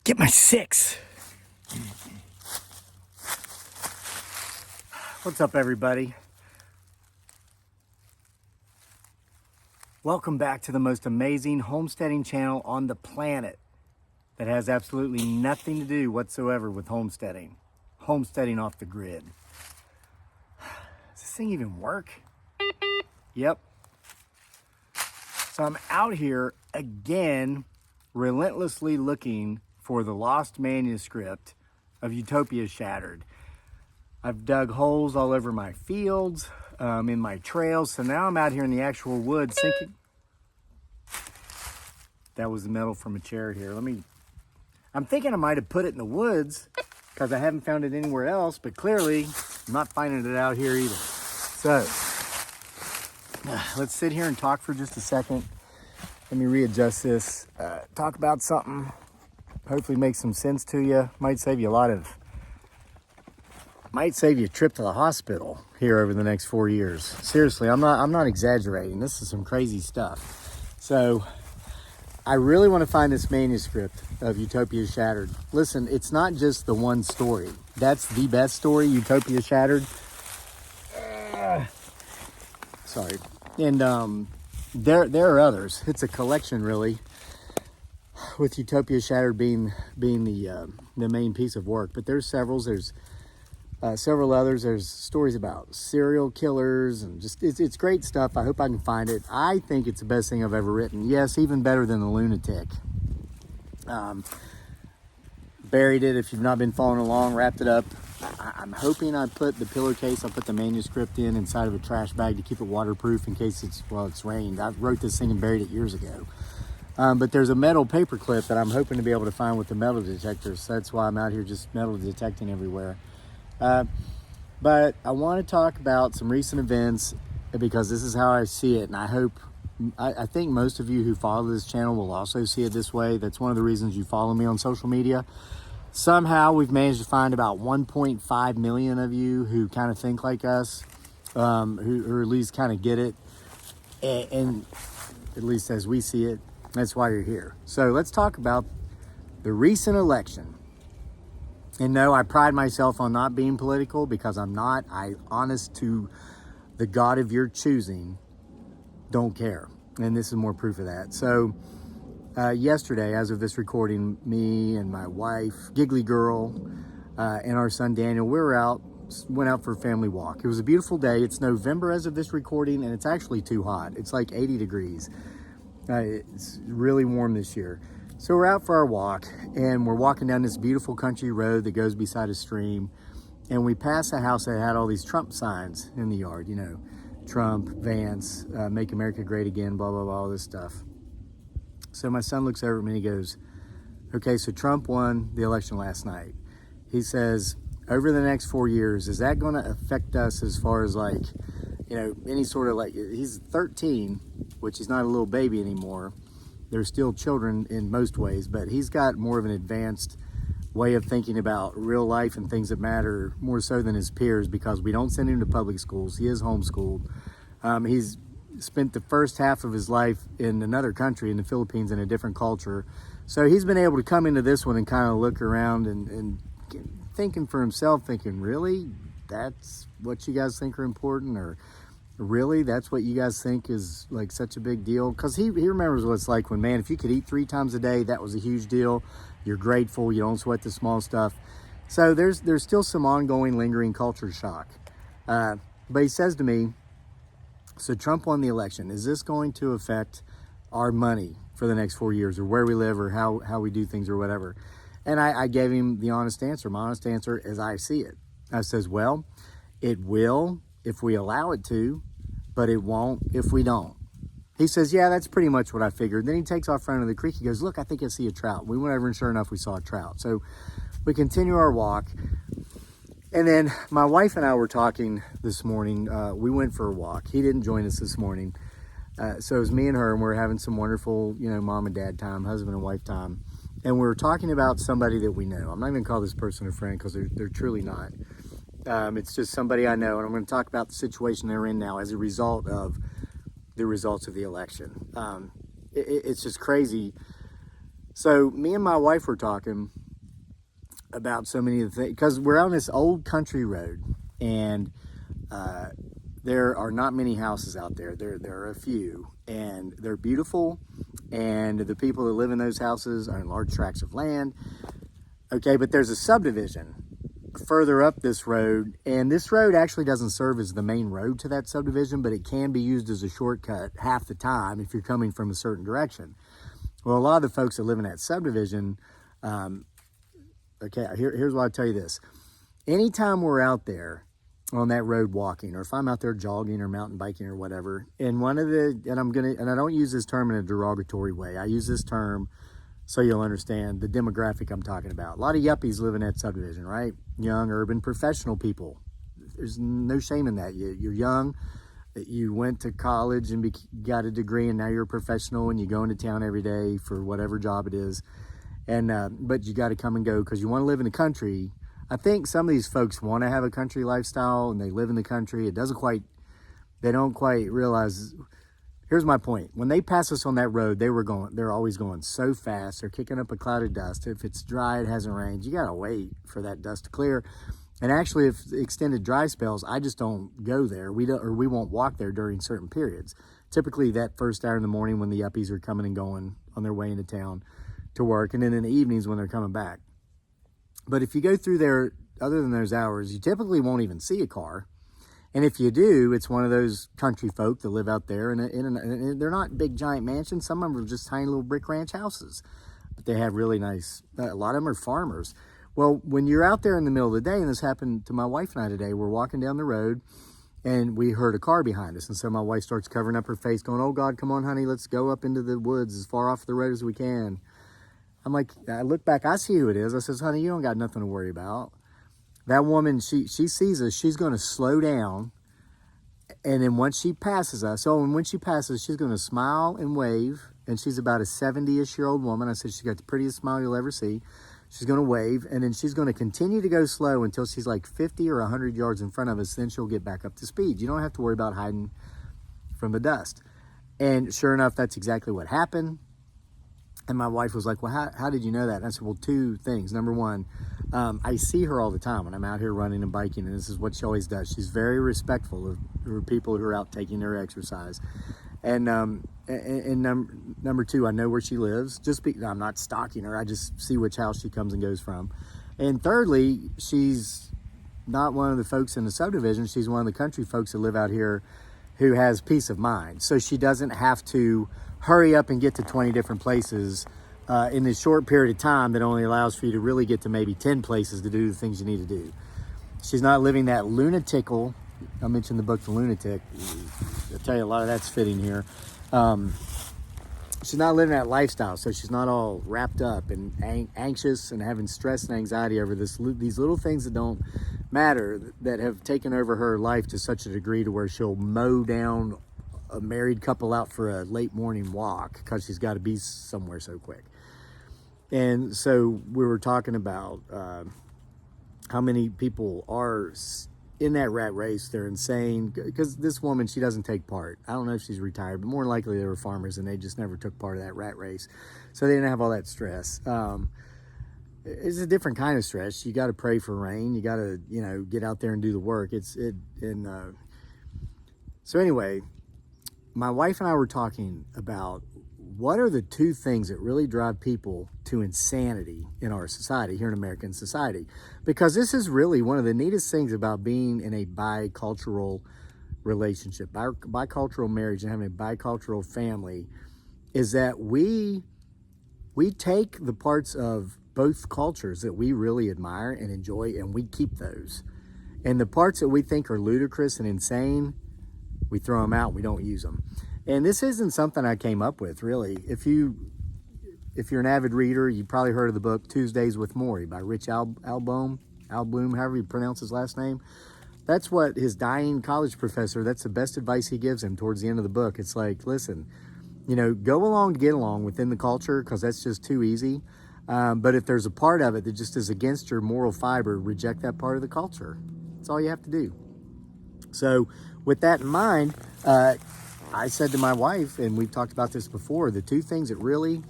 Get my 6. What's up, everybody? Welcome back to the most amazing homesteading channel on the planet that has absolutely nothing to do whatsoever with homesteading. Homesteading off the grid. Does this thing even work? Yep. So I'm out here again, relentlessly looking for the lost manuscript of Utopia Shattered. I've dug holes all over my fields, in my trails, so now I'm out here in the actual woods thinking... That was the metal from a chair here. I'm thinking I might have put it in the woods because I haven't found it anywhere else, but clearly I'm not finding it out here either. So, let's sit here and talk for just a second. Let me readjust this, talk about something, hopefully make some sense to you. Might save you a trip to the hospital here over the next 4 years. Seriously, I'm not exaggerating. This is some crazy stuff. So, I really want to find this manuscript of Utopia Shattered. Listen, it's not just the one story. That's the best story, Utopia Shattered. Sorry. And there are others. It's a collection, really, with Utopia Shattered being the main piece of work. But there's several. There's several others. There's stories about serial killers and just it's great stuff. I hope I can find it. I think it's the best thing I've ever written. Yes, even better than the Lunatic. Buried it, if you've not been following along, wrapped it up. I'm hoping I put the pillowcase, I'll put the manuscript inside of a trash bag to keep it waterproof in case it's rained. I wrote this thing and buried it years ago. But there's a metal paper clip that I'm hoping to be able to find with the metal detector. So that's why I'm out here just metal detecting everywhere. But I want to talk about some recent events because this is how I see it. And I think most of you who follow this channel will also see it this way. That's one of the reasons you follow me on social media. Somehow we've managed to find about 1.5 million of you who kind of think like us, who at least kind of get it. And at least as we see it, that's why you're here. So let's talk about the recent election. And no, I pride myself on not being political because I'm not. I, honest to the God of your choosing, don't care. And this is more proof of that. So yesterday, as of this recording, me and my wife, Giggly Girl, and our son Daniel, went out for a family walk. It was a beautiful day. It's November as of this recording, and it's actually too hot. It's like 80 degrees. It's really warm this year. So we're out for our walk, and we're walking down this beautiful country road that goes beside a stream, and we pass a house that had all these Trump signs in the yard, you know, Trump, Vance, Make America Great Again, blah, blah, blah, all this stuff. So my son looks over at me and he goes, okay, so Trump won the election last night. He says, over the next 4 years, is that going to affect us as far as like, you know, any sort of like, he's 13, which he's not a little baby anymore. They're still children in most ways, but he's got more of an advanced way of thinking about real life and things that matter more so than his peers because we don't send him to public schools. He is homeschooled. He's spent the first half of his life in another country, in the Philippines, in a different culture. So he's been able to come into this one and kind of look around and thinking for himself, thinking, really? That's what you guys think are important? Or really, that's what you guys think is like such a big deal? Because he remembers what it's like when, man, if you could eat 3 times a day, that was a huge deal. You're grateful. You don't sweat the small stuff. So there's still some ongoing lingering culture shock. But he says to me, so Trump won the election. Is this going to affect our money for the next 4 years or where we live or how we do things or whatever? And I gave him the honest answer. My honest answer as I see it. I says, well, it will if we allow it to, but it won't if we don't. He says, yeah, that's pretty much what I figured. Then he takes off running to the creek. He goes, look, I think I see a trout. We went over and sure enough, we saw a trout. So we continue our walk. And then my wife and I were talking this morning. We went for a walk. He didn't join us this morning. So it was me and her, and we were having some wonderful, you know, mom and dad time, husband and wife time. And we were talking about somebody that we know. I'm not going to call this person a friend because they're truly not. It's just somebody I know, and I'm going to talk about the situation they're in now as a result of the results of the election. It's just crazy. So me and my wife were talking, about so many of the things, because we're on this old country road, and there are not many houses out there. There are a few, and they're beautiful, and the people that live in those houses are in large tracts of land. Okay, but there's a subdivision further up this road, and this road actually doesn't serve as the main road to that subdivision, but it can be used as a shortcut half the time if you're coming from a certain direction. Well, a lot of the folks that live in that subdivision, here's why I tell you this. Anytime we're out there on that road walking, or if I'm out there jogging or mountain biking or whatever, and I don't use this term in a derogatory way. I use this term so you'll understand the demographic I'm talking about. A lot of yuppies live in that subdivision, right? Young, urban, professional people. There's no shame in that. You're young, you went to college and got a degree, and now you're a professional, and you go into town every day for whatever job it is. And but you got to come and go because you want to live in the country. I think some of these folks want to have a country lifestyle, and they live in the country. They don't quite realize. Here's my point. When they pass us on that road, they're always going so fast. They're kicking up a cloud of dust. If it's dry, it hasn't rained, you got to wait for that dust to clear. And actually, if extended dry spells, I just don't go there. We won't walk there during certain periods. Typically that first hour in the morning when the yuppies are coming and going on their way into town to work, and then in the evenings when they're coming back. But if you go through there, other than those hours, you typically won't even see a car. And if you do, it's one of those country folk that live out there, and they're not big giant mansions. Some of them are just tiny little brick ranch houses, but they have really nice. A lot of them are farmers. Well, when you're out there in the middle of the day, and this happened to my wife and I today, we're walking down the road, and we heard a car behind us, and so my wife starts covering up her face, going, "Oh God, come on, honey, let's go up into the woods as far off the road as we can." I'm like, I look back, I see who it is. I says, "Honey, you don't got nothing to worry about." That woman, she sees us, she's going to slow down. And then once she passes us, when she passes, she's going to smile and wave. And she's about a 70-ish-year-old woman. I said, she's got the prettiest smile you'll ever see. She's going to wave, and then she's going to continue to go slow until she's like 50 or 100 yards in front of us. Then she'll get back up to speed. You don't have to worry about hiding from the dust. And sure enough, that's exactly what happened. And my wife was like, "Well, how did you know that?" And I said, "Well, two things. Number one, I see her all the time when I'm out here running and biking, and this is what she always does. She's very respectful of people who are out taking their exercise. And number two, I know where she lives. I'm not stalking her. I just see which house she comes and goes from. And thirdly, she's not one of the folks in the subdivision. She's one of the country folks that live out here who has peace of mind. So she doesn't have to hurry up and get to 20 different places in this short period of time that only allows for you to really get to maybe 10 places to do the things you need to do. She's not living that lunatical. I mentioned the book, The Lunatic. I'll tell you, a lot of that's fitting here. She's not living that lifestyle, so she's not all wrapped up and anxious and having stress and anxiety over these little things that don't matter, that have taken over her life to such a degree to where she'll mow down a married couple out for a late morning walk because she's got to be somewhere so quick. And so we were talking about how many people are in that rat race. They're insane, because this woman, she doesn't take part. I don't know if she's retired, but more likely they were farmers and they just never took part of that rat race, so they didn't have all that stress. It's a different kind of stress. You got to pray for rain. You got to, get out there and do the work. So anyway, my wife and I were talking about what are the two things that really drive people to insanity in our society, here in American society? Because this is really one of the neatest things about being in a bicultural relationship, bicultural marriage, and having a bicultural family, is that we take the parts of both cultures that we really admire and enjoy, and we keep those. And the parts that we think are ludicrous and insane, we throw them out, we don't use them. And this isn't something I came up with, really. If you're an avid reader, you probably heard of the book Tuesdays with Morrie by Rich Alblom, however you pronounce his last name. That's what his dying college professor, that's the best advice he gives him towards the end of the book. It's like, listen, go along to get along within the culture, because that's just too easy. But if there's a part of it that just is against your moral fiber, reject that part of the culture. That's all you have to do. So with that in mind, I said to my wife, and we've talked about this before, the two things that really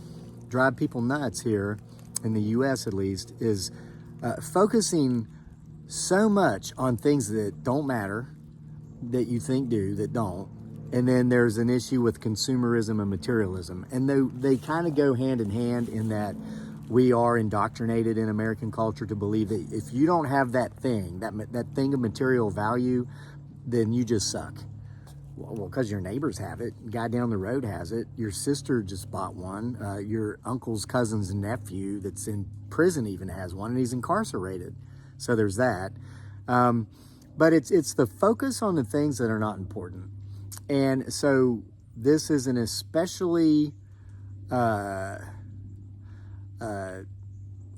drive people nuts here, in the U.S. at least, is focusing so much on things that don't matter, that you think do, that don't. And then there's an issue with consumerism and materialism. And they kind of go hand in hand in that we are indoctrinated in American culture to believe that if you don't have that thing, that thing of material value, then you just suck. Well, because your neighbors have it, the guy down the road has it, your sister just bought one, your uncle's cousin's nephew that's in prison even has one, and he's incarcerated. So there's that. But it's the focus on the things that are not important. And so this is an especially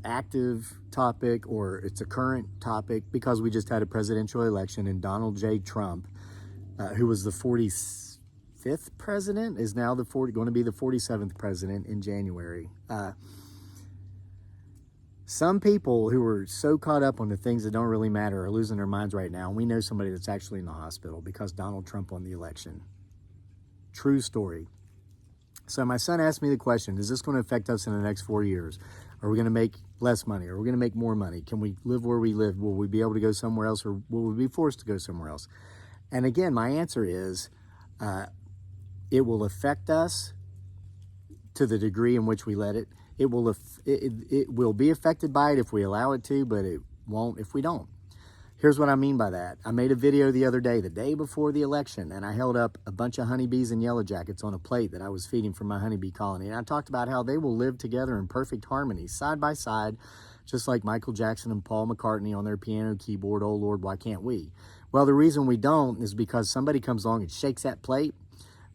active topic, or it's a current topic, because we just had a presidential election, and Donald J. Trump, who was the 45th president, is now going to be the 47th president in January. Some people who are so caught up on the things that don't really matter are losing their minds right now. And we know somebody that's actually in the hospital because Donald Trump won the election. True story. So my son asked me the question, is this going to affect us in the next 4 years? Are we going to make less money? Are we going to make more money? Can we live where we live? Will we be able to go somewhere else, or will we be forced to go somewhere else? And again, my answer is it will affect us to the degree in which we let it. It will be affected by it if we allow it to, but it won't if we don't. Here's what I mean by that. I made a video the other day, the day before the election, and I held up a bunch of honeybees and yellow jackets on a plate that I was feeding from my honeybee colony. And I talked about how they will live together in perfect harmony, side by side, just like Michael Jackson and Paul McCartney on their piano keyboard. Oh Lord, why can't we? Well, the reason we don't is because somebody comes along and shakes that plate,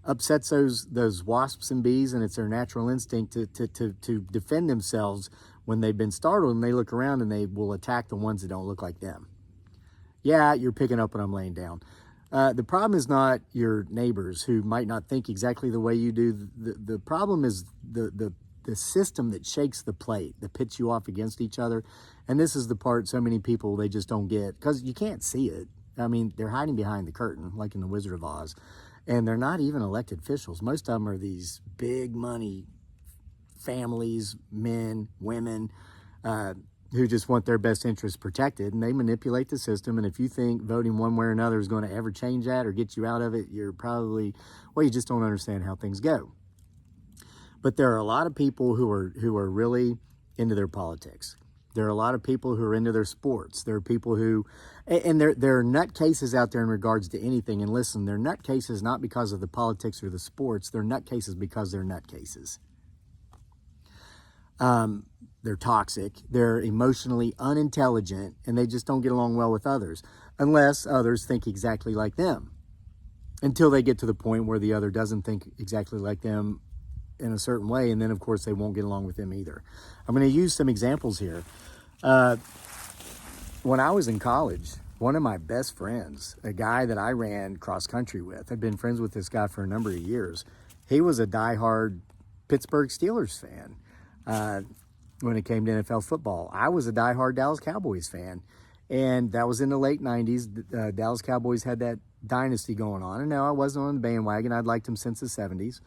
upsets those wasps and bees, and it's their natural instinct to defend themselves when they've been startled, and they look around and they will attack the ones that don't look like them. Yeah, you're picking up what I'm laying down. The problem is not your neighbors who might not think exactly the way you do. The problem is the system that shakes the plate, that pits you off against each other. And this is the part so many people, they just don't get, because you can't see it. I mean, they're hiding behind the curtain, like in The Wizard of Oz. And they're not even elected officials. Most of them are these big money families, men, women, who just want their best interests protected, and they manipulate the system. And if you think voting one way or another is going to ever change that or get you out of it, you're probably, well, you just don't understand how things go. But there are a lot of people who are really into their politics. There are a lot of people who are into their sports. There are people who, and there are nutcases out there in regards to anything. And listen, they're nutcases not because of the politics or the sports. They're nutcases because they're nutcases. They're toxic. They're emotionally unintelligent, and they just don't get along well with others, unless others think exactly like them, until they get to the point where the other doesn't think exactly like them in a certain way, and then of course they won't get along with them either. I'm going to use some examples here. When I was in college, one of my best friends, a guy that I ran cross country with, I'd been friends with this guy for a number of years. He was a diehard Pittsburgh Steelers fan when it came to NFL football. I was a diehard Dallas Cowboys fan, and that was in the late 90s. Dallas Cowboys had that dynasty going on, and no, I wasn't on the bandwagon. I'd liked them since the 70s.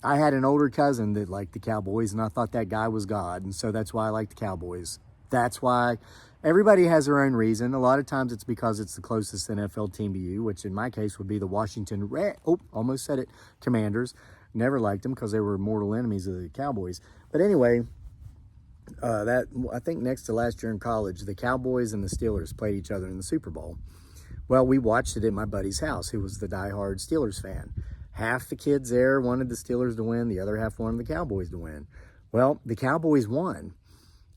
I had an older cousin that liked the Cowboys, and I thought that guy was God, and so that's why I liked the Cowboys. That's why everybody has their own reason. A lot of times it's because it's the closest NFL team to you, which in my case would be the Washington almost said it, Commanders. Never liked them because they were mortal enemies of the Cowboys. But anyway, I think next to last year in college, the Cowboys and the Steelers played each other in the Super Bowl. Well, we watched it at my buddy's house, who was the diehard Steelers fan. Half the kids there wanted the Steelers to win. The other half wanted the Cowboys to win. Well, the Cowboys won.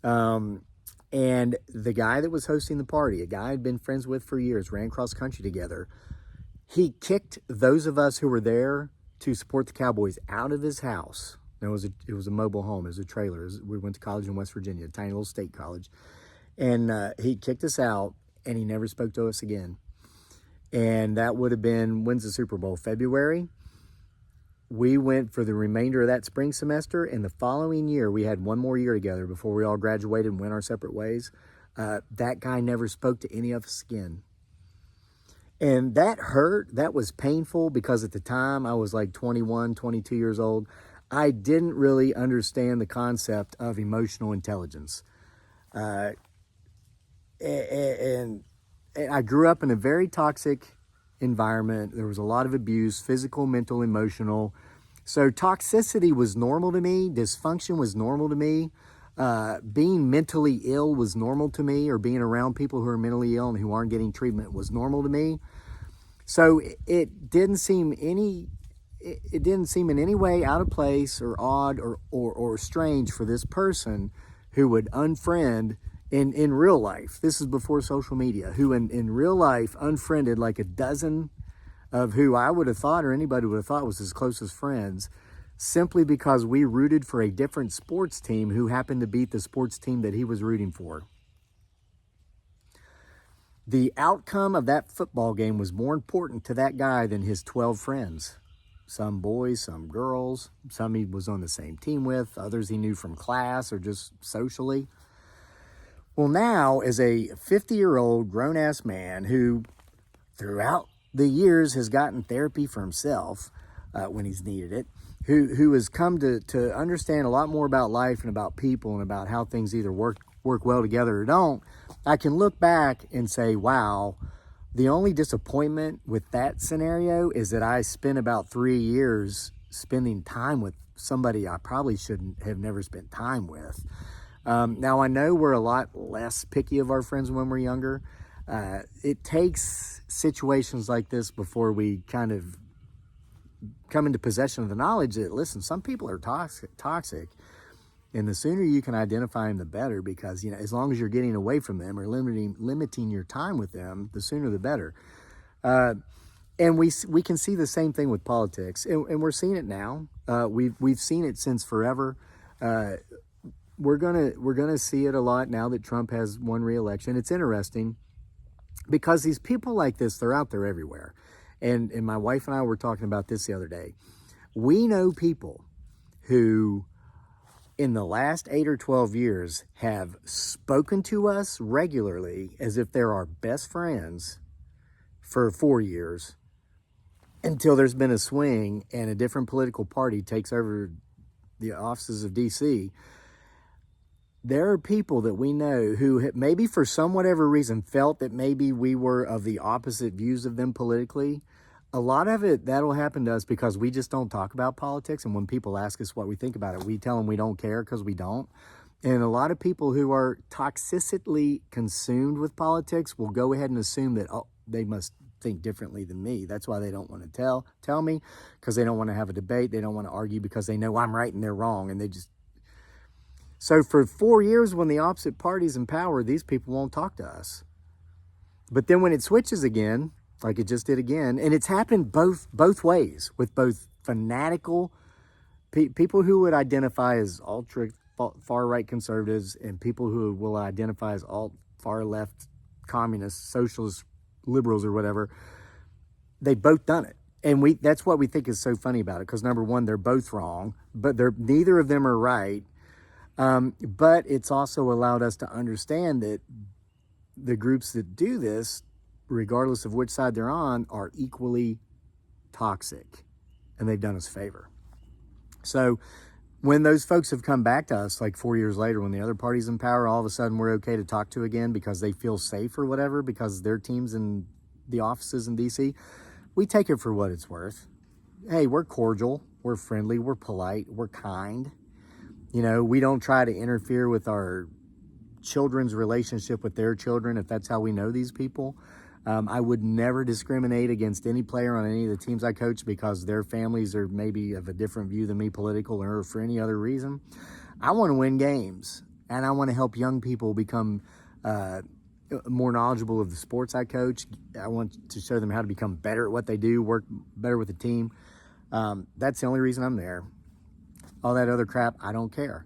And the guy that was hosting the party, a guy I'd been friends with for years, ran cross country together, he kicked those of us who were there to support the Cowboys out of his house. It was a mobile home. It was a trailer. We went to college in West Virginia, a tiny little state college. And he kicked us out, and he never spoke to us again. And that would have been, when's the Super Bowl? February? We went for the remainder of that spring semester, and the following year, we had one more year together before we all graduated and went our separate ways. That guy never spoke to any of us again. And that hurt. That was painful because at the time I was like 21, 22 years old. I didn't really understand the concept of emotional intelligence. Uh, and, and I grew up in a very toxic environment. There was a lot of abuse, physical, mental, emotional. So toxicity was normal to me. Dysfunction was normal to me. Being mentally ill was normal to me, or being around people who are mentally ill and who aren't getting treatment was normal to me. So it didn't seem in any way out of place or odd or strange for this person who would unfriend in real life. This is before social media, who in real life unfriended like a dozen of who I would have thought, or anybody would have thought, was his closest friends, simply because we rooted for a different sports team who happened to beat the sports team that he was rooting for. The outcome of that football game was more important to that guy than his 12 friends. Some boys, some girls, some he was on the same team with, others he knew from class or just socially. Well, now, as a 50-year-old grown-ass man who, throughout the years, has gotten therapy for himself when he's needed it, who has come to understand a lot more about life and about people and about how things either work well together or don't, I can look back and say, wow, the only disappointment with that scenario is that I spent about 3 years spending time with somebody I probably shouldn't have never spent time with. Now, I know we're a lot less picky of our friends when we're younger. It takes situations like this before we kind of come into possession of the knowledge that, listen, some people are toxic. And the sooner you can identify them, the better, because, as long as you're getting away from them or limiting your time with them, the sooner the better. And we can see the same thing with politics, and we're seeing it now. We've seen it since forever. We're gonna see it a lot now that Trump has won re-election. It's interesting because these people like this, they're out there everywhere. And my wife and I were talking about this the other day. We know people who, in the last 8 or 12 years, have spoken to us regularly as if they're our best friends for 4 years, until there's been a swing and a different political party takes over the offices of DC. There are people that we know who maybe for some whatever reason felt that maybe we were of the opposite views of them politically. A lot of it, that'll happen to us because we just don't talk about politics. And when people ask us what we think about it, we tell them we don't care because we don't. And a lot of people who are toxically consumed with politics will go ahead and assume that, oh, they must think differently than me. That's why they don't want to tell me, because they don't want to have a debate. They don't want to argue because they know I'm right and they're wrong. And they just... So for 4 years, when the opposite party's in power, these people won't talk to us. But then when it switches again, like it just did again, and it's happened both ways, with both fanatical people who would identify as ultra far-right conservatives and people who will identify as far-left communists, socialists, liberals, or whatever. They've both done it. And that's what we think is so funny about it, because number one, they're both wrong, but neither of them are right. But it's also allowed us to understand that the groups that do this, regardless of which side they're on, are equally toxic, and they've done us a favor. So when those folks have come back to us like 4 years later, when the other party's in power, all of a sudden we're okay to talk to again because they feel safe or whatever, because their team's in the offices in DC, we take it for what it's worth. Hey, we're cordial, we're friendly, we're polite, we're kind. We don't try to interfere with our children's relationship with their children if that's how we know these people. I would never discriminate against any player on any of the teams I coach because their families are maybe of a different view than me, political or for any other reason. I want to win games, and I want to help young people become more knowledgeable of the sports I coach. I want to show them how to become better at what they do, work better with the team. That's the only reason I'm there. All that other crap, I don't care.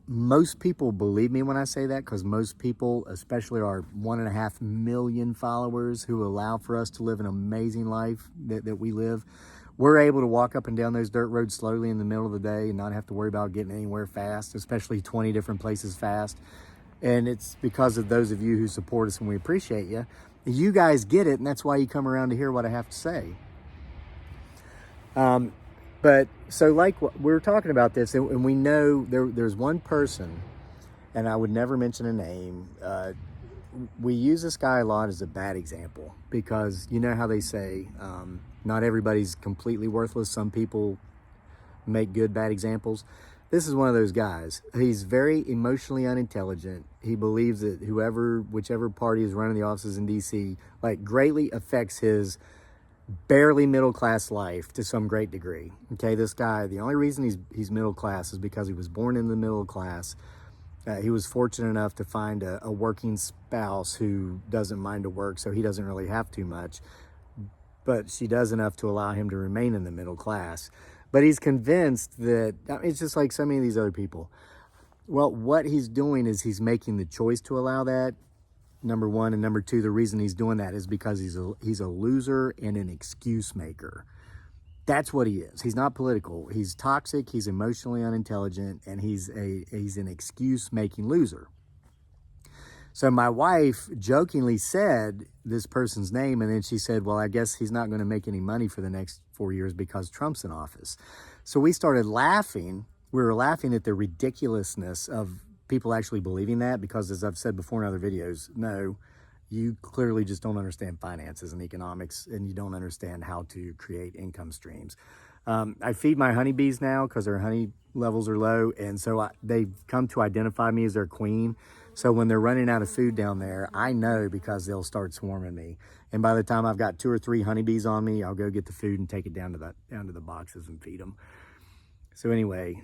Most people believe me when I say that, because most people, especially our 1.5 million followers who allow for us to live an amazing life that we live, we're able to walk up and down those dirt roads slowly in the middle of the day and not have to worry about getting anywhere fast, especially 20 different places fast. And it's because of those of you who support us, and we appreciate you. You guys get it, and that's why you come around to hear what I have to say. But so like we were talking about this, and we know there's one person and I would never mention a name. We use this guy a lot as a bad example because you know how they say not everybody's completely worthless. Some people make good bad examples. This is one of those guys. He's very emotionally unintelligent. He believes that whichever party is running the offices in DC, like greatly affects his barely middle class life to some great degree. Okay, this guy, the only reason he's middle class is because he was born in the middle class. He was fortunate enough to find a working spouse who doesn't mind to work, so he doesn't really have too much, but she does enough to allow him to remain in the middle class. But he's convinced that it's just like so many of these other people. Well, what he's doing is he's making the choice to allow that, number one, and number two, the reason he's doing that is because he's a loser and an excuse maker. That's what he is. He's not political. He's toxic, he's emotionally unintelligent, and he's an excuse-making loser. So my wife jokingly said this person's name, and then she said, well, I guess he's not going to make any money for the next 4 years because Trump's in office. So we started laughing. We were laughing at the ridiculousness of people actually believing that because, as I've said before in other videos, no, you clearly just don't understand finances and economics, and you don't understand how to create income streams. I feed my honeybees now because their honey levels are low, and so they've come to identify me as their queen. So when they're running out of food down there, I know because they'll start swarming me. And by the time I've got 2 or 3 honeybees on me, I'll go get the food and take it down to the boxes and feed them. So anyway,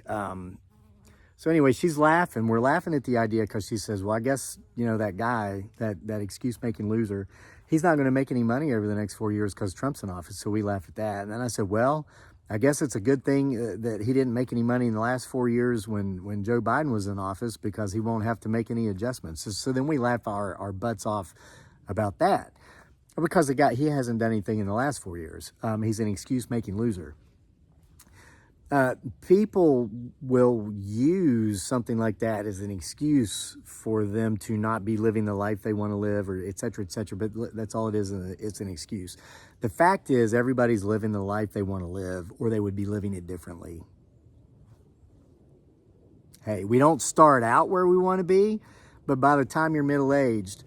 she's laughing. We're laughing at the idea because she says, well, I guess, that guy, that excuse-making loser, he's not going to make any money over the next 4 years because Trump's in office. So we laugh at that. And then I said, well, I guess it's a good thing that he didn't make any money in the last 4 years when Joe Biden was in office because he won't have to make any adjustments. So then we laugh our butts off about that because he hasn't done anything in the last 4 years. He's an excuse-making loser. People will use something like that as an excuse for them to not be living the life they want to live, or et cetera, but that's all it is. It's an excuse. The fact is everybody's living the life they want to live, or they would be living it differently. Hey, we don't start out where we want to be, but by the time you're middle-aged,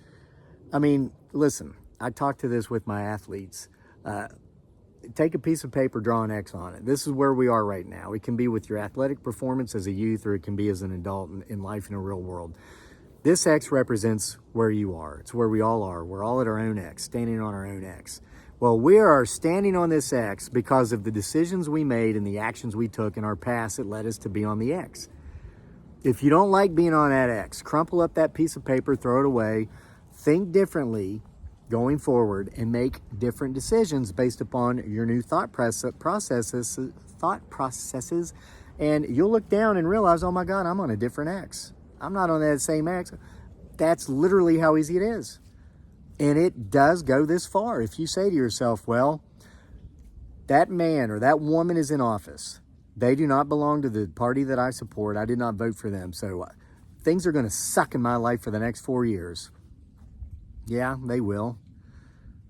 listen, I talk to this with my athletes. Take a piece of paper, draw an X on it. This is where we are right now. It can be with your athletic performance as a youth, or it can be as an adult in life in a real world. This X represents where you are. It's where we all are. We're all at our own X, standing on our own X. Well, we are standing on this X because of the decisions we made and the actions we took in our past that led us to be on the X. If you don't like being on that X, crumple up that piece of paper, throw it away, think differently going forward, and make different decisions based upon your new thought processes, and you'll look down and realize, oh my God, I'm on a different X. I'm not on that same X. That's literally how easy it is. And it does go this far. If you say to yourself, well, that man or that woman is in office. They do not belong to the party that I support. I did not vote for them. So things are going to suck in my life for the next 4 years. Yeah, they will.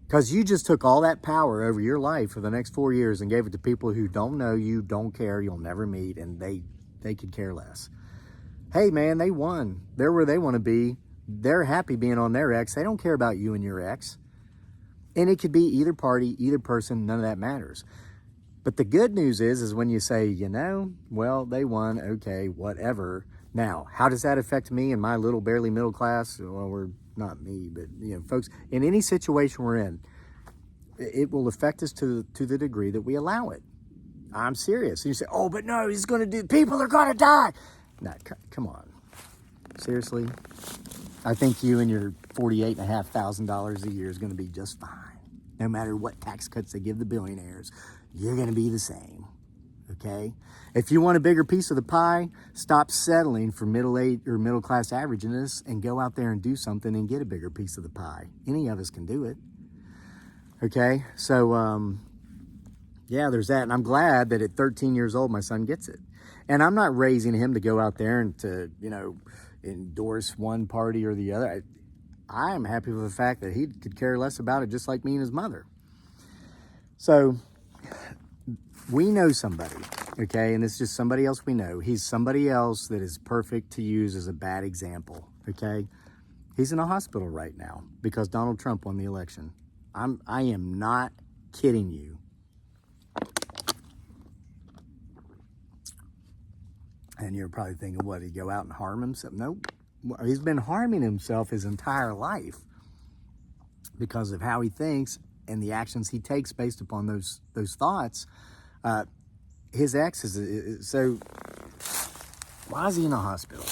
Because you just took all that power over your life for the next 4 years and gave it to people who don't know you, don't care, you'll never meet, and they could care less. Hey, man, they won. They're where they want to be. They're happy being on their X. They don't care about you and your X. And it could be either party, either person, none of that matters. But the good news is when you say, well, they won, okay, whatever. Now, how does that affect me and my little barely middle class? Well, we're not me, but folks, in any situation we're in, it will affect us to the degree that we allow it. I'm serious. And you say, oh, but no, he's going to do, people are going to die. No, come on. Seriously? I think you and your $48,500 a year is going to be just fine. No matter what tax cuts they give the billionaires, you're going to be the same. Okay? If you want a bigger piece of the pie, stop settling for middle class averageness and go out there and do something and get a bigger piece of the pie. Any of us can do it. Okay? So, yeah, there's that. And I'm glad that at 13 years old, my son gets it. And I'm not raising him to go out there and to, endorse one party or the other. I am happy with the fact that he could care less about it, just like me and his mother. So we know somebody Okay, and it's just somebody else we know. He's somebody else that is perfect to use as a bad example. Okay, he's in a hospital right now because Donald Trump won the election. I am not kidding you. And you're probably thinking, what, did he go out and harm himself? Nope. He's been harming himself his entire life because of how he thinks and the actions he takes based upon those thoughts. His ex is so. Why is he in a hospital?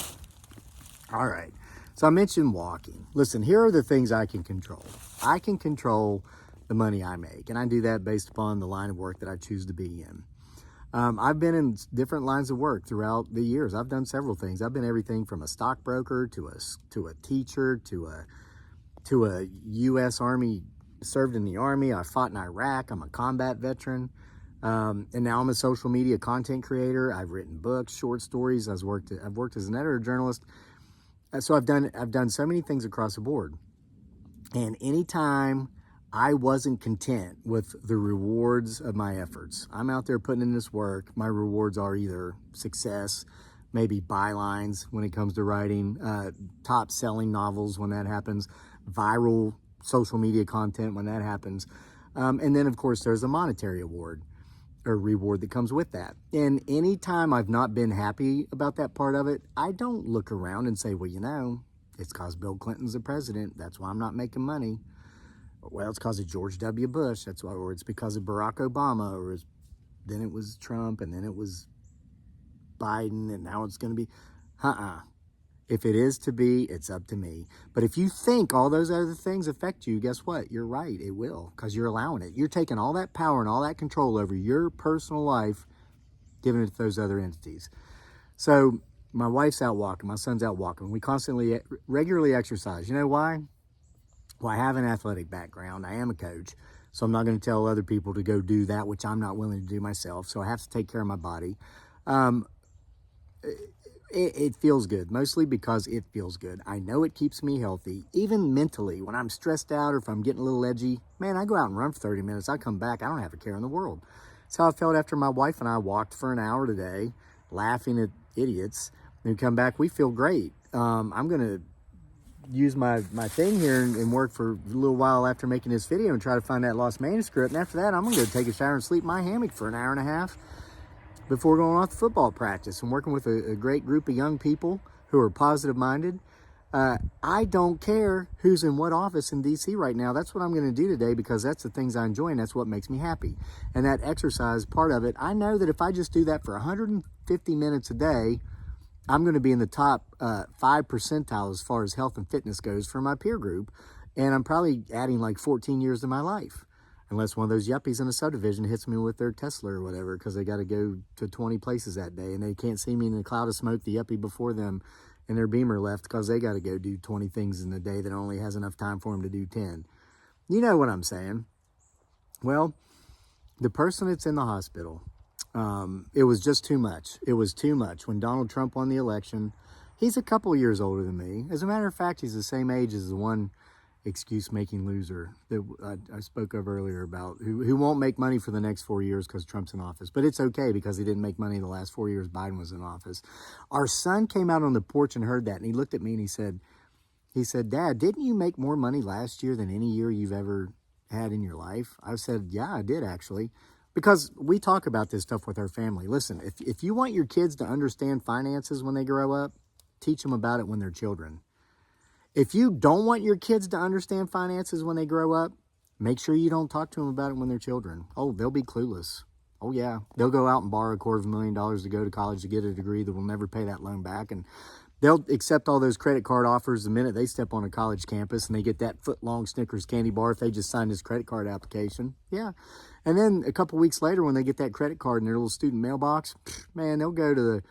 All right. So I mentioned walking. Listen, here are the things I can control. I can control the money I make, and I do that based upon the line of work that I choose to be in. I've been in different lines of work throughout the years. I've done several things. I've been everything from a stockbroker to a teacher to a U.S. Army, served in the Army. I fought in Iraq. I'm a combat veteran. And now I'm a social media content creator. I've written books, short stories. I've worked as an editor, journalist. So I've done so many things across the board. And anytime I wasn't content with the rewards of my efforts, I'm out there putting in this work. My rewards are either success, maybe bylines when it comes to writing, top selling novels when that happens, viral social media content when that happens. And then of course there's a monetary award or reward that comes with that. And anytime I've not been happy about that part of it, I don't look around and say, well, you know, it's because Bill Clinton's the president. That's why I'm not making money. Well, it's because of George W. Bush. That's why, or it's because of Barack Obama, or then it was Trump, and then it was Biden, and now it's going to be, If it is to be, it's up to me. But if you think all those other things affect you, guess what? You're right, it will, because you're allowing it. You're taking all that power and all that control over your personal life, giving it to those other entities. So my wife's out walking, my son's out walking. We constantly, regularly exercise. You know why? Well, I have an athletic background. I am a coach. So I'm not going to tell other people to go do that, which I'm not willing to do myself. So I have to take care of my body. It feels good, mostly because it feels good. I know it keeps me healthy, even mentally. When I'm stressed out or if I'm getting a little edgy, man, I go out and run for 30 minutes. I come back, I don't have a care in the world. That's how I felt after my wife and I walked for an hour today, laughing at idiots. And we come back, we feel great. I'm going to use my thing here and work for a little while after making this video and try to find that lost manuscript. And after that, I'm going to go take a shower and sleep in my hammock for an hour and a half before going off to football practice. I'm working with a great group of young people who are positive-minded. I don't care who's in what office in D.C. right now. That's what I'm going to do today because that's the things I enjoy and that's what makes me happy. And that exercise part of it, I know that if I just do that for 150 minutes a day, I'm going to be in the top 5 percentile as far as health and fitness goes for my peer group. And I'm probably adding like 14 years to my life. Unless one of those yuppies in a subdivision hits me with their Tesla or whatever because they got to go to 20 places that day and they can't see me in the cloud of smoke, the yuppie before them, and their Beamer left because they got to go do 20 things in a day that only has enough time for them to do 10. You know what I'm saying? Well, the person that's in the hospital, it was just too much. It was too much. When Donald Trump won the election, he's a couple years older than me. As a matter of fact, he's the same age as the one excuse-making loser that I spoke of earlier about, who won't make money for the next 4 years because Trump's in office. But it's okay because he didn't make money the last 4 years Biden was in office. Our son came out on the porch and heard that, and he looked at me and he said, Dad, didn't you make more money last year than any year you've ever had in your life? I said, yeah, I did actually. Because we talk about this stuff with our family. Listen, if you want your kids to understand finances when they grow up, teach them about it when they're children. If you don't want your kids to understand finances when they grow up, make sure you don't talk to them about it when they're children. Oh, they'll be clueless. Oh, yeah. They'll go out and borrow $250,000 to go to college to get a degree that will never pay that loan back. And they'll accept all those credit card offers the minute they step on a college campus and they get that foot-long Snickers candy bar if they just signed this credit card application. Yeah. And then a couple weeks later when they get that credit card in their little student mailbox, man, they'll go to the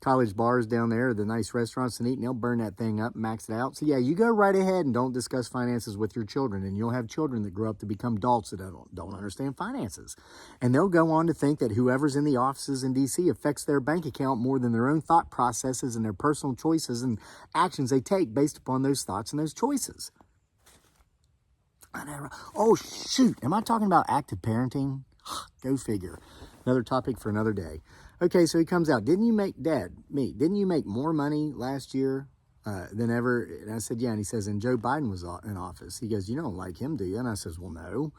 college bars down there, the nice restaurants and eat, and they'll burn that thing up, max it out. So yeah, you go right ahead and don't discuss finances with your children, and you'll have children that grow up to become adults that don't understand finances. And they'll go on to think that whoever's in the offices in DC affects their bank account more than their own thought processes and their personal choices and actions they take based upon those thoughts and those choices. Oh shoot, am I talking about active parenting? Go figure. Another topic for another day. Okay, so he comes out. Didn't you make more money last year than ever? And I said, yeah. And he says, and Joe Biden was in office. He goes, you don't like him, do you? And I says, well, no.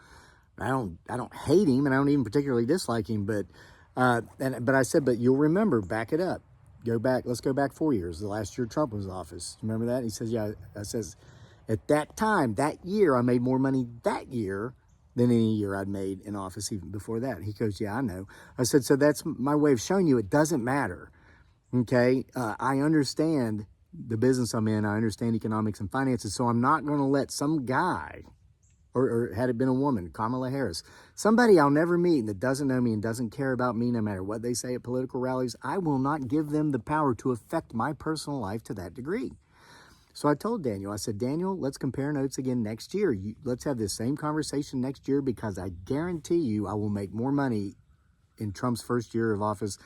I don't hate him, and I don't even particularly dislike him, but I said, but you'll remember, back it up. Let's go back 4 years. The last year Trump was in office. Remember that? He says, yeah. I says, at that time, that year, I made more money that year than any year I'd made in office even before that. He goes, yeah, I know. I said, so that's my way of showing you it doesn't matter. Okay? I understand the business I'm in. I understand economics and finances, so I'm not going to let some guy, or had it been a woman, Kamala Harris, somebody I'll never meet and that doesn't know me and doesn't care about me no matter what they say at political rallies, I will not give them the power to affect my personal life to that degree. So I told Daniel, I said, Daniel, let's compare notes again next year. Let's have this same conversation next year, because I guarantee you I will make more money in Trump's first year of office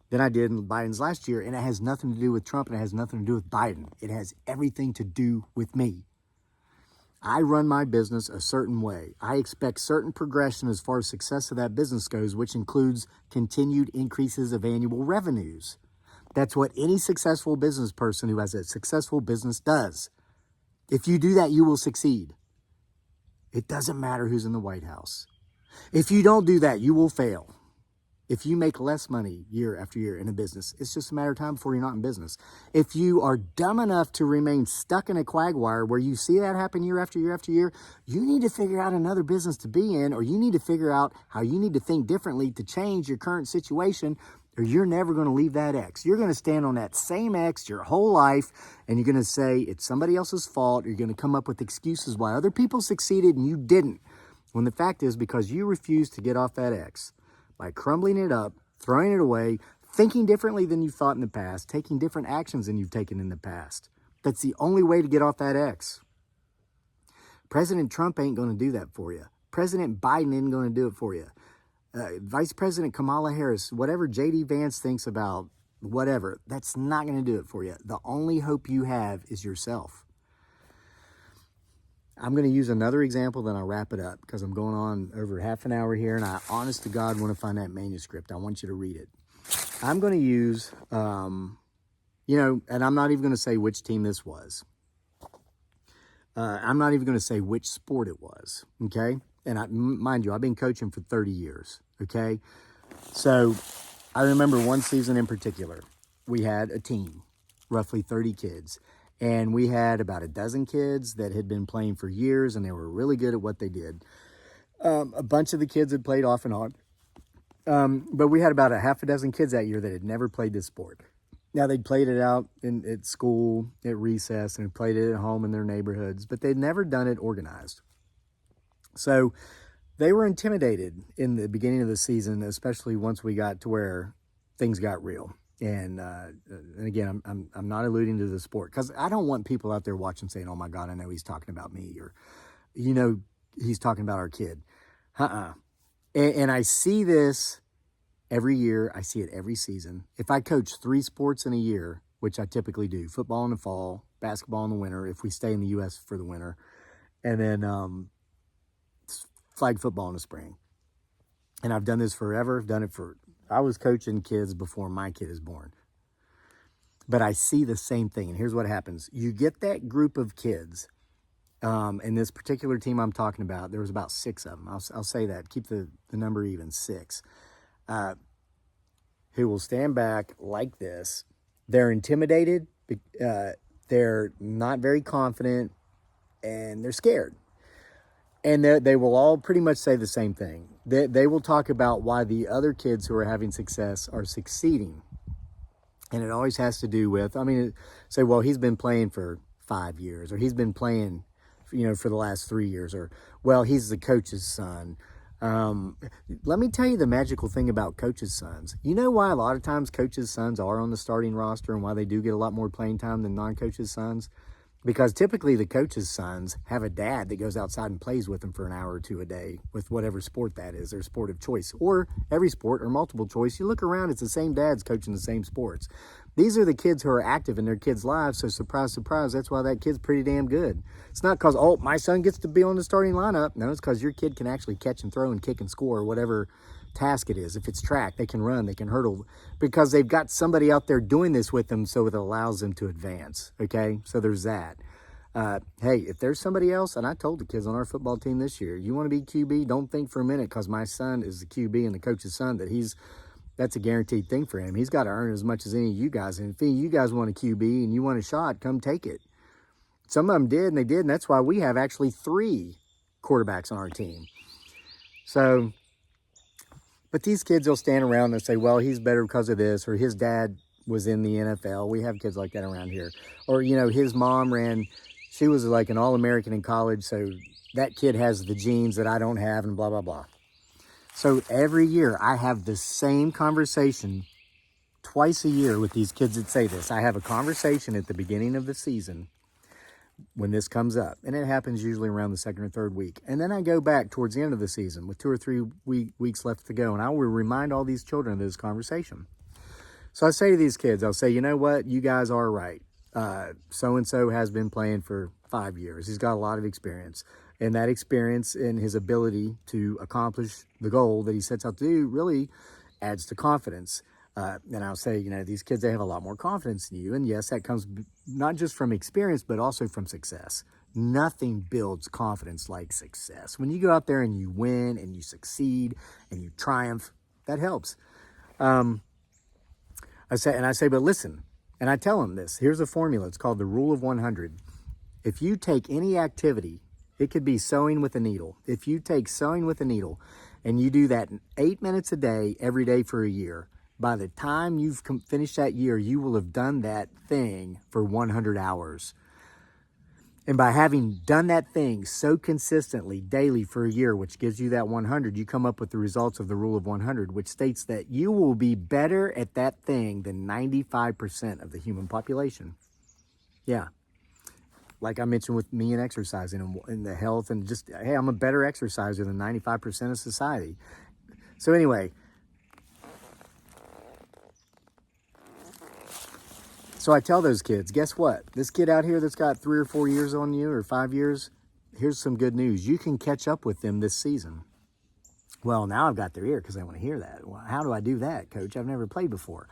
than I did in Biden's last year. And it has nothing to do with Trump, and it has nothing to do with Biden. It has everything to do with me. I run my business a certain way. I expect certain progression as far as success of that business goes, which includes continued increases of annual revenues. That's what any successful business person who has a successful business does. If you do that, you will succeed. It doesn't matter who's in the White House. If you don't do that, you will fail. If you make less money year after year in a business, it's just a matter of time before you're not in business. If you are dumb enough to remain stuck in a quagmire where you see that happen year after year after year, you need to figure out another business to be in, or you need to figure out how you need to think differently to change your current situation, or you're never going to leave that X. You're going to stand on that same X your whole life, and you're going to say it's somebody else's fault. You're going to come up with excuses why other people succeeded and you didn't. When the fact is, because you refused to get off that X by crumbling it up, throwing it away, thinking differently than you thought in the past, taking different actions than you've taken in the past. That's the only way to get off that X. President Trump ain't going to do that for you. President Biden ain't going to do it for you. Vice President Kamala Harris, whatever J.D. Vance thinks about whatever, that's not going to do it for you. The only hope you have is yourself. I'm going to use another example, then I'll wrap it up, because I'm going on over half an hour here, and I, honest to God, want to find that manuscript. I want you to read it. I'm going to use, and I'm not even going to say which team this was. I'm not even going to say which sport it was, okay? And mind you, I've been coaching for 30 years, okay? So I remember one season in particular. We had a team, roughly 30 kids. And we had about a dozen kids that had been playing for years, and they were really good at what they did. A bunch of the kids had played off and on. But we had about a half a dozen kids that year that had never played this sport. Now, they'd played it out at school, at recess, and had played it at home in their neighborhoods, but they'd never done it organized. So they were intimidated in the beginning of the season, especially once we got to where things got real. And again, I'm not alluding to the sport, because I don't want people out there watching saying, oh my God, I know he's talking about me, or, he's talking about our kid. And I see this every year. I see it every season. If I coach 3 sports in a year, which I typically do, football in the fall, basketball in the winter, if we stay in the U.S. for the winter, and then flag football in the spring. And I've done this forever. I was coaching kids before my kid is born. But I see the same thing. And here's what happens. You get that group of kids. In this particular team I'm talking about, there was about 6 of them. I'll say that. Keep the number even, 6. Who will stand back like this. They're intimidated. They're not very confident. And they're scared. And they will all pretty much say the same thing. They will talk about why the other kids who are having success are succeeding. And it always has to do with, say, well, he's been playing for 5 years, or he's been playing, for the last 3 years, or, well, he's the coach's son. Let me tell you the magical thing about coaches' sons. You know why a lot of times coaches' sons are on the starting roster and why they do get a lot more playing time than non-coaches' sons? Because typically the coaches' sons have a dad that goes outside and plays with them for an hour or 2 a day with whatever sport that is, their sport of choice, or every sport or multiple choice. You look around, it's the same dads coaching the same sports. These are the kids who are active in their kids' lives, so surprise, surprise, that's why that kid's pretty damn good. It's not because, oh, my son gets to be on the starting lineup. No, it's because your kid can actually catch and throw and kick and score, or whatever task it is. If it's track, they can run, they can hurdle, because they've got somebody out there doing this with them, so it allows them to advance, okay? So there's that. Hey, if there's somebody else, and I told the kids on our football team this year, you want to be QB, don't think for a minute, because my son is the QB and the coach's son, that's a guaranteed thing for him. He's got to earn as much as any of you guys. And if any of you guys want a QB and you want a shot, come take it. Some of them did, and they did, and that's why we have actually 3 quarterbacks on our team. So, but these kids will stand around and say, well, he's better because of this, or his dad was in the NFL. We have kids like that around here. Or, his mom she was like an All-American in college, so that kid has the genes that I don't have, and blah, blah, blah. So every year I have the same conversation twice a year with these kids that say this. I have a conversation at the beginning of the season when this comes up, and it happens usually around the 2nd or 3rd week. And then I go back towards the end of the season with 2 or 3 weeks left to go, and I will remind all these children of this conversation. So I say to these kids, I'll say, you know what? You guys are right. So-and-so has been playing for 5 years. He's got a lot of experience. And that experience and his ability to accomplish the goal that he sets out to do really adds to confidence. And I'll say, these kids, they have a lot more confidence in you. And yes, that comes not just from experience, but also from success. Nothing builds confidence like success. When you go out there and you win and you succeed and you triumph, that helps. I say, but listen, and I tell them this. Here's a formula. It's called the rule of 100. If you take any activity, it could be sewing with a needle. If you take sewing with a needle and you do that 8 minutes a day, every day for a year, by the time you've finished that year, you will have done that thing for 100 hours. And by having done that thing so consistently, daily for a year, which gives you that 100, you come up with the results of the rule of 100, which states that you will be better at that thing than 95% of the human population. Yeah. Like I mentioned with me and exercising and the health and just, hey, I'm a better exerciser than 95% of society. So anyway, so I tell those kids, guess what? This kid out here that's got 3 or 4 years on you or 5 years, here's some good news. You can catch up with them this season. Well, now I've got their ear because I want to hear that. Well, how do I do that, Coach? I've never played before.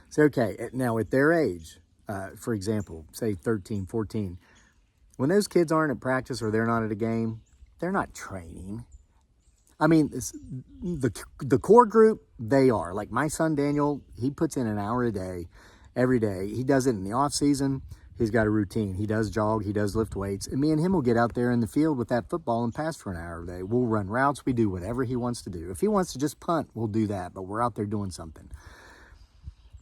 So, okay, now at their age, for example, say 13, 14, when those kids aren't at practice or they're not at a game, they're not training. I mean, the core group, they are. Like my son Daniel, he puts in an hour a day, every day. He does it in the off season. He's got a routine. He does jog. He does lift weights. And me and him will get out there in the field with that football and pass for an hour a day. We'll run routes. We do whatever he wants to do. If he wants to just punt, we'll do that. But we're out there doing something.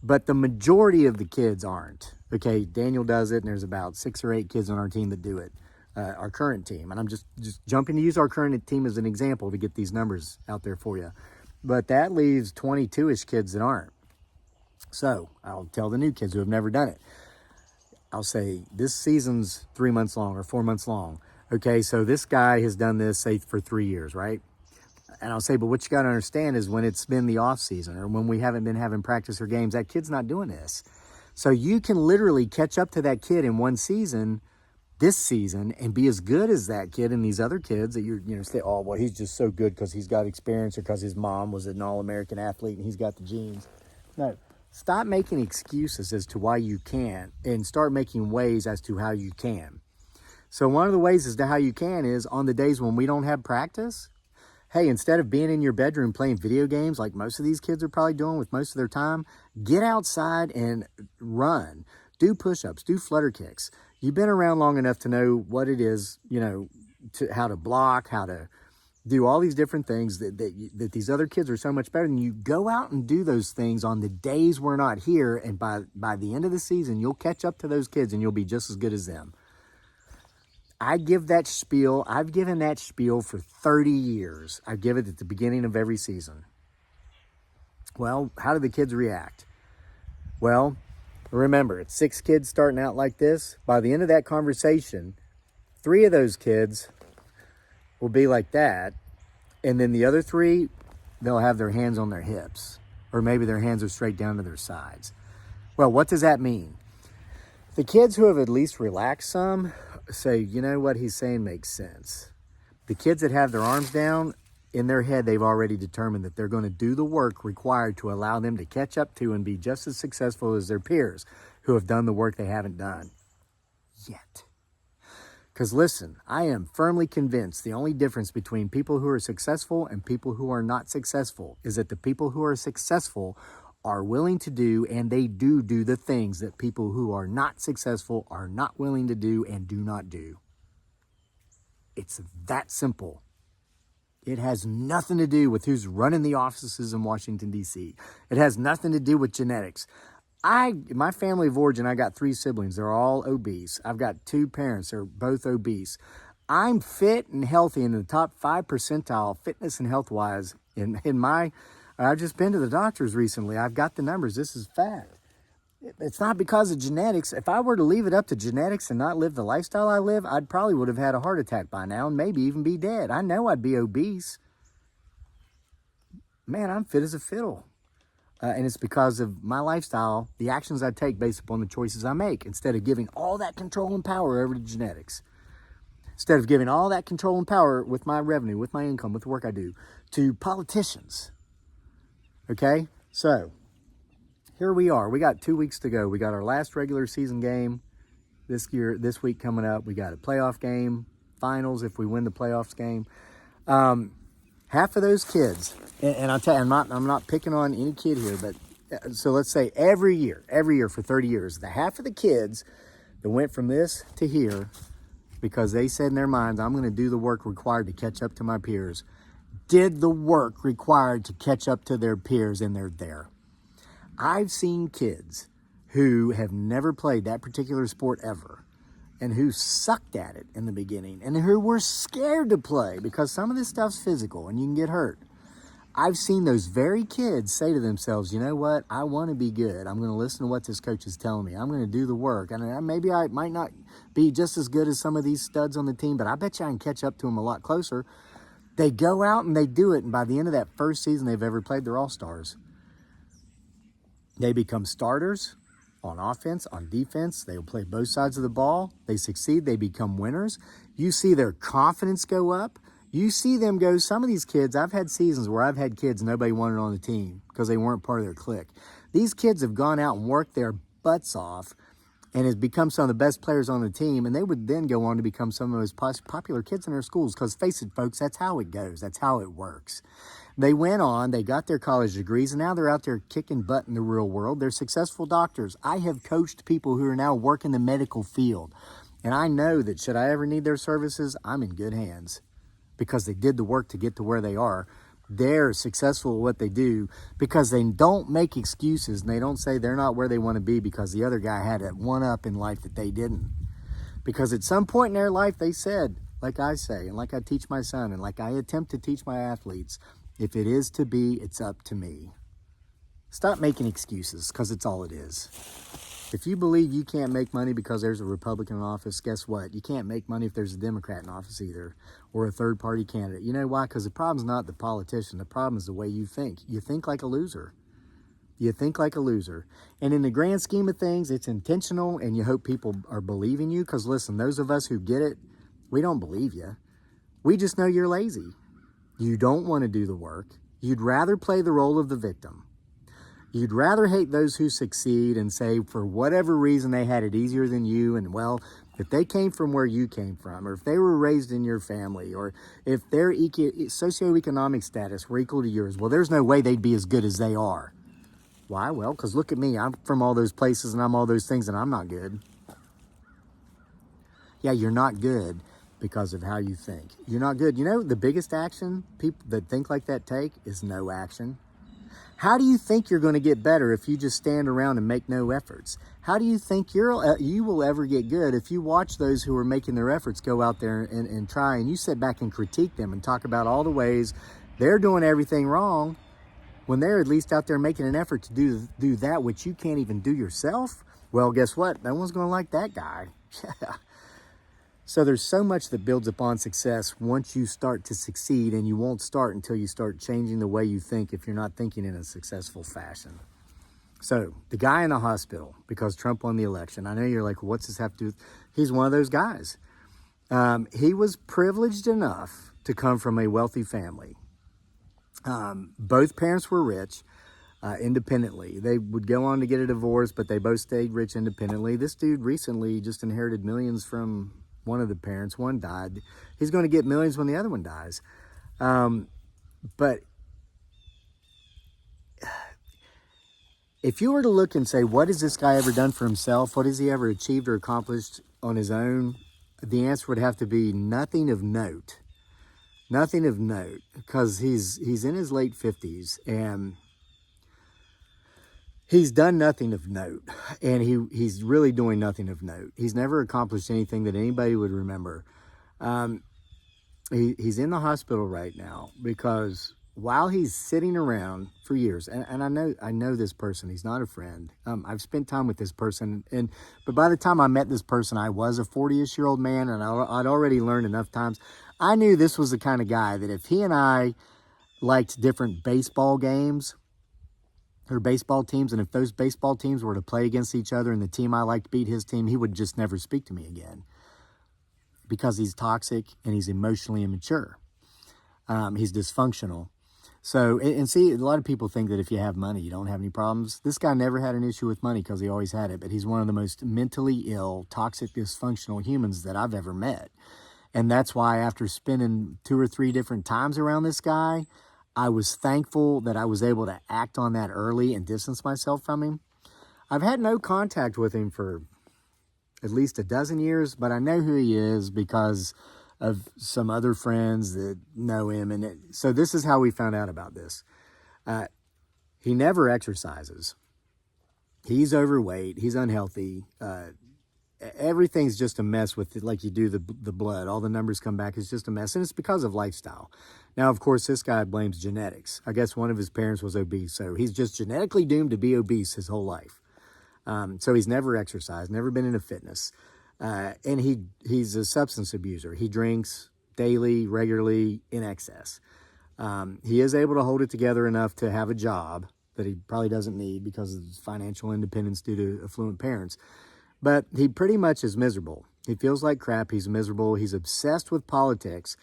But the majority of the kids aren't. Okay, Daniel does it, and there's about 6 or 8 kids on our team that do it, our current team. And I'm just jumping to use our current team as an example to get these numbers out there for you. But that leaves 22-ish kids that aren't. So I'll tell the new kids who have never done it. I'll say, this season's 3 months long or 4 months long. Okay, so this guy has done this, say, for 3 years, right? And I'll say, but what you got to understand is when it's been the off season or when we haven't been having practice or games, that kid's not doing this. So you can literally catch up to that kid in one season, this season, and be as good as that kid and these other kids that say, oh, well, he's just so good because he's got experience or because his mom was an All-American athlete and he's got the genes. No, stop making excuses as to why you can't and start making ways as to how you can. So one of the ways as to how you can is on the days when we don't have practice, hey, instead of being in your bedroom playing video games like most of these kids are probably doing with most of their time, get outside and run. Do push-ups, do flutter kicks. You've been around long enough to know what it is, how to block, how to do all these different things that these other kids are so much better than you. Go out and do those things on the days we're not here, and by the end of the season, you'll catch up to those kids and you'll be just as good as them. I've given that spiel for 30 years. I give it at the beginning of every season. Well, how do the kids react? Well, remember, it's 6 kids starting out like this. By the end of that conversation, 3 of those kids will be like that. And then the other 3, they'll have their hands on their hips. Or maybe their hands are straight down to their sides. Well, what does that mean? The kids who have at least relaxed some say, you know what he's saying makes sense. The kids that have their arms down, in their head, they've already determined that they're going to do the work required to allow them to catch up to and be just as successful as their peers who have done the work they haven't done yet. Because listen, I am firmly convinced the only difference between people who are successful and people who are not successful is that the people who are successful are willing to do, and they do the things that people who are not successful are not willing to do and do not do. It's that simple. It has nothing to do with who's running the offices in Washington, D.C. It has nothing to do with genetics. My family of origin, I got 3 siblings. They're all obese. I've got 2 parents. They're both obese. I'm fit and healthy in the top 5 percentile fitness and health-wise. I've just been to the doctors recently. I've got the numbers. This is fact. It's not because of genetics. If I were to leave it up to genetics and not live the lifestyle I live, I'd probably would have had a heart attack by now and maybe even be dead. I know I'd be obese. Man, I'm fit as a fiddle. And it's because of my lifestyle, the actions I take based upon the choices I make, instead of giving all that control and power over to genetics. Instead of giving all that control and power with my revenue, with my income, with the work I do, to politicians. Okay? So, here we are. We got 2 weeks to go. We got our last regular season game this week coming up. We got a playoff game, finals if we win the playoffs game. Half of those kids, and I'll tell you, I'm not picking on any kid here, but so let's say every year for 30 years, the half of the kids that went from this to here because they said in their minds, I'm going to do the work required to catch up to my peers, did the work required to catch up to their peers, and they're there. I've seen kids who have never played that particular sport ever and who sucked at it in the beginning and who were scared to play because some of this stuff's physical and you can get hurt. I've seen those very kids say to themselves, you know what, I want to be good. I'm going to listen to what this coach is telling me. I'm going to do the work. And maybe I might not be just as good as some of these studs on the team, but I bet you I can catch up to them a lot closer. They go out and they do it, and by the end of that first season they've ever played, they're all stars. They become starters on offense, on defense. They'll play both sides of the ball. They succeed. They become winners. You see their confidence go up. You see them go, some of these kids, I've had seasons where I've had kids nobody wanted on the team because they weren't part of their clique. These kids have gone out and worked their butts off and has become some of the best players on the team, and they would then go on to become some of the most popular kids in their schools because, face it, folks, that's how it goes. That's how it works. They went on, they got their college degrees, and now they're out there kicking butt in the real world. They're successful doctors. I have coached people who are now working the medical field, and I know that should I ever need their services, I'm in good hands because they did the work to get to where they are. They're successful at what they do because they don't make excuses, and they don't say they're not where they want to be because the other guy had that one up in life that they didn't. Because at some point in their life, they said, like I say, and like I teach my son, and like I attempt to teach my athletes, if it is to be, it's up to me. Stop making excuses, because it's all it is. If you believe you can't make money because there's a Republican in office, guess what? You can't make money if there's a Democrat in office either, or a third-party candidate. You know why? Because the problem's not the politician. The problem is the way you think. You think like a loser. You think like a loser. And in the grand scheme of things, it's intentional, and you hope people are believing you, because listen, those of us who get it, we don't believe you. We just know you're lazy. You don't want to do the work. You'd rather play the role of the victim. You'd rather hate those who succeed and say for whatever reason they had it easier than you, and well, if they came from where you came from, or if they were raised in your family, or if their socioeconomic status were equal to yours, well, there's no way they'd be as good as they are. Why? Well, because look at me. I'm from all those places and I'm all those things and I'm not good. Yeah, you're not good because of how you think. You're not good. You know, the biggest action people that think like that take is no action. How do you think you're going to get better if you just stand around and make no efforts? How do you think you will ever get good if you watch those who are making their efforts go out there and try, and you sit back and critique them and talk about all the ways they're doing everything wrong when they're at least out there making an effort to do that which you can't even do yourself? Well, guess what? No one's going to like that guy. So there's so much that builds upon success once you start to succeed, and you won't start until you start changing the way you think if you're not thinking in a successful fashion. So the guy in the hospital, because Trump won the election, I know you're like, what's this have to do with? He's one of those guys. He was privileged enough to come from a wealthy family. Both parents were rich independently. They would go on to get a divorce, but they both stayed rich independently. This dude recently just inherited millions from one of the parents. One died. He's going to get millions when the other one dies. But if you were to look and say, what has this guy ever done for himself? What has he ever achieved or accomplished on his own? The answer would have to be nothing of note. Nothing of note, because he's in his late 50s and he's done nothing of note, and he's really doing nothing of note. He's never accomplished anything that anybody would remember. He's in the hospital right now because while he's sitting around for years, and I know this person, he's not a friend. I've spent time with this person, but by the time I met this person, I was a 40-ish-year-old man, and I'd already learned enough times. I knew this was the kind of guy that if he and I liked different baseball games or baseball teams, and if those baseball teams were to play against each other and the team I liked beat his team, he would just never speak to me again because he's toxic and he's emotionally immature. He's dysfunctional. So, and see, a lot of people think that if you have money, you don't have any problems. This guy never had an issue with money because he always had it, but he's one of the most mentally ill, toxic, dysfunctional humans that I've ever met. And that's why after spending 2 or 3 different times around this guy, I was thankful that I was able to act on that early and distance myself from him. I've had no contact with him for at least a dozen years, but I know who he is because of some other friends that know him. And so this is how we found out about this. He never exercises. He's overweight. He's unhealthy. Everything's just a mess with it, like you do the blood. All the numbers come back. It's just a mess, and it's because of lifestyle. Now, of course, this guy blames genetics. I guess one of his parents was obese, so he's just genetically doomed to be obese his whole life. So he's never exercised, never been into fitness, and he's a substance abuser. He drinks daily, regularly, in excess. He is able to hold it together enough to have a job that he probably doesn't need because of his financial independence due to affluent parents. But he pretty much is miserable. He feels like crap. He's miserable. He's obsessed with politics.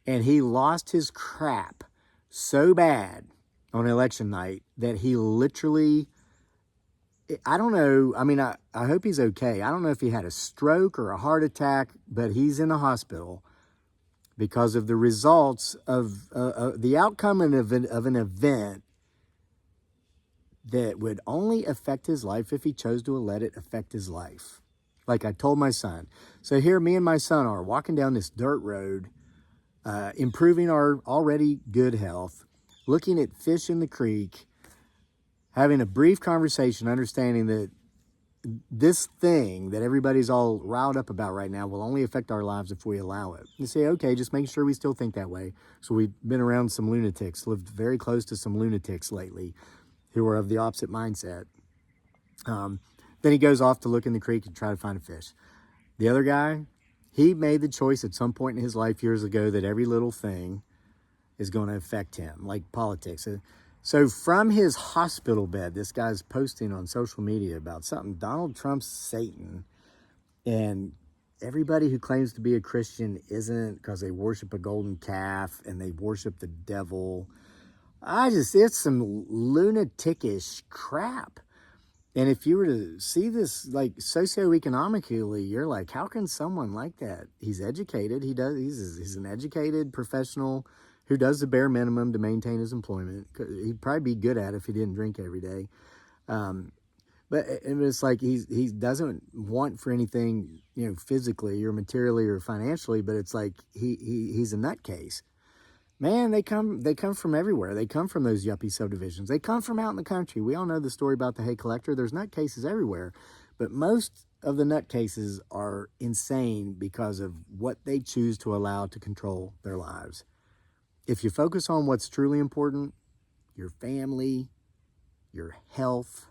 And he lost his crap so bad on election night that he literally, I don't know. I mean, I hope he's okay. I don't know if he had a stroke or a heart attack, but he's in the hospital because of the results of the outcome of an event that would only affect his life if he chose to let it affect his life. Like I told my son. So here me and my son are walking down this dirt road, improving our already good health, looking at fish in the creek, having a brief conversation, understanding that this thing that everybody's all riled up about right now will only affect our lives if we allow it. You say, okay, just make sure we still think that way. So we've been around some lunatics, lived very close to some lunatics lately, who are of the opposite mindset. Then he goes off to look in the creek and try to find a fish. The other guy, he made the choice at some point in his life years ago that every little thing is going to affect him, like politics. So from his hospital bed, this guy's posting on social media about something, Donald Trump's Satan, and everybody who claims to be a Christian isn't because they worship a golden calf and they worship the devil. It's some lunatikish crap. And if you were to see this, like, socioeconomically, you're like, how can someone like that? He's educated. He's an educated professional who does the bare minimum to maintain his employment. He'd probably be good at it if he didn't drink every day. But it's like he doesn't want for anything, physically or materially or financially, but it's like he's a nutcase. Man, they come from everywhere. They come from those yuppie subdivisions. They come from out in the country. We all know the story about the hay collector. There's nutcases everywhere. But most of the nutcases are insane because of what they choose to allow to control their lives. If you focus on what's truly important, your family, your health,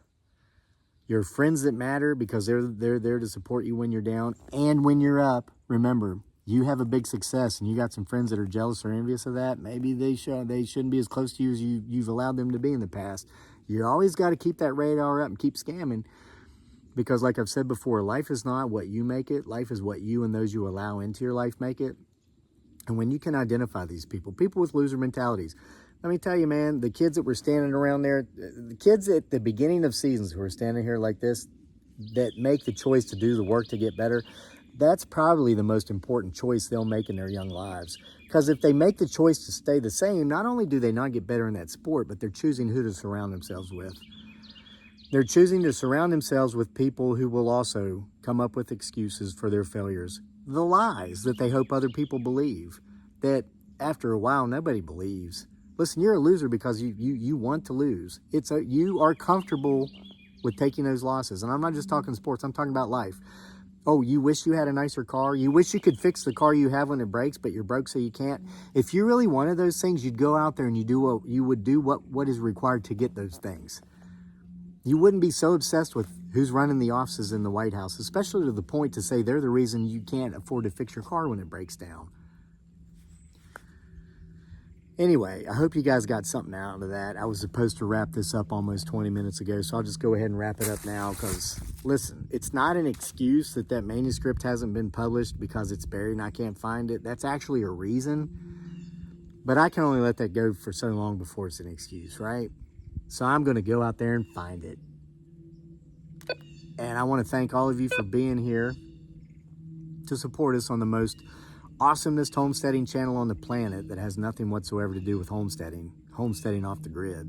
your friends that matter because they're there to support you when you're down and when you're up, remember, you have a big success and you got some friends that are jealous or envious of that, maybe they shouldn't be as close to you as you've allowed them to be in the past. You always got to keep that radar up and keep scamming, because like I've said before, life is not what you make it. Life is what you and those you allow into your life make it. And when you can identify these people with loser mentalities, let me tell you, man, the kids that were standing around there, the kids at the beginning of seasons who are standing here like this, that make the choice to do the work to get better, that's probably the most important choice they'll make in their young lives. Because if they make the choice to stay the same, not only do they not get better in that sport, but they're choosing who to surround themselves with. They're choosing to surround themselves with people who will also come up with excuses for their failures. The lies that they hope other people believe, that after a while nobody believes. Listen, you're a loser because you want to lose. You are comfortable with taking those losses. And I'm not just talking sports, I'm talking about life. Oh, you wish you had a nicer car? You wish you could fix the car you have when it breaks, but you're broke so you can't? If you really wanted those things, you'd go out there and you would do what is required to get those things. You wouldn't be so obsessed with who's running the offices in the White House, especially to the point to say they're the reason you can't afford to fix your car when it breaks down. Anyway, I hope you guys got something out of that. I was supposed to wrap this up almost 20 minutes ago, so I'll just go ahead and wrap it up now because, listen, it's not an excuse that manuscript hasn't been published because it's buried and I can't find it. That's actually a reason, but I can only let that go for so long before it's an excuse, right? So I'm going to go out there and find it. And I want to thank all of you for being here to support us on the most awesomest homesteading channel on the planet that has nothing whatsoever to do with homesteading off the grid.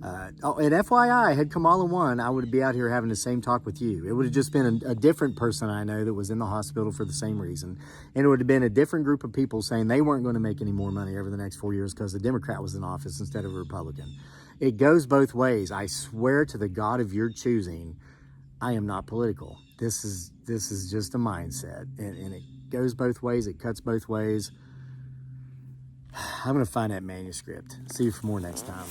And FYI, had Kamala won, I would be out here having the same talk with you. It would have just been a different person I know that was in the hospital for the same reason. And it would have been a different group of people saying they weren't going to make any more money over the next 4 years because the Democrat was in office instead of a Republican. It goes both ways. I swear to the God of your choosing, I am not political. This is just a mindset. And it goes both ways. It cuts both ways. I'm going to find that manuscript. See you for more next time.